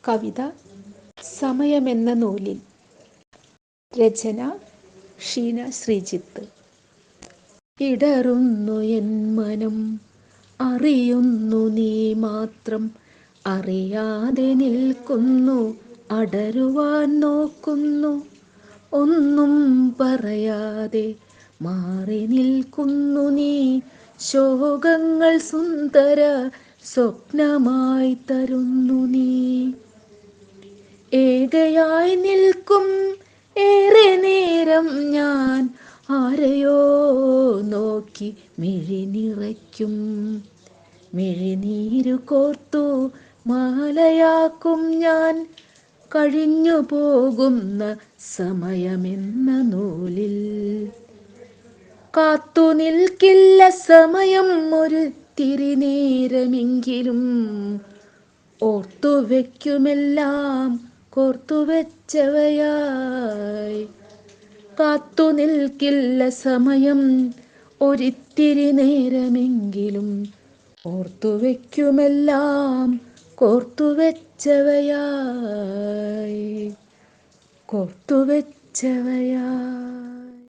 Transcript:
കവിത സമയമെന്ന നൂലിൽ. രചന ഷീന ശ്രീജിത്ത്. ഇടറുന്നു എൻ മനം, അറിയുന്നു നീ മാത്രം. അറിയാതെ നിൽക്കുന്നു, അടരുവാൻ നോക്കുന്നു. ഒന്നും പറയാതെ മാറി നിൽക്കുന്നു നീ. ശോകങ്ങൾ സുന്ദര സ്വപ്നമായി തരുന്നു നീ. ഏകയായി നിൽക്കും ഏറെ നേരം ഞാൻ, ആരെയോ നോക്കി മിഴി നിറയ്ക്കും. മിഴിനീരു കോർത്തു മാലയാക്കും ഞാൻ, കഴിഞ്ഞു പോകുന്ന സമയമെന്ന നൂലിൽ. കാത്തു നിൽക്കില്ല സമയം ഒരിത്തിരി നേരമെങ്കിലും, ഓർത്തു വയ്ക്കുമെല്ലാം കോർത്തുവെച്ചവയായി. കാത്തു നിൽക്കില്ല സമയം ഒരിത്തിരി നേരമെങ്കിലും, ഓർത്തു വയ്ക്കുമെല്ലാം കോർത്തുവെച്ചവയായി.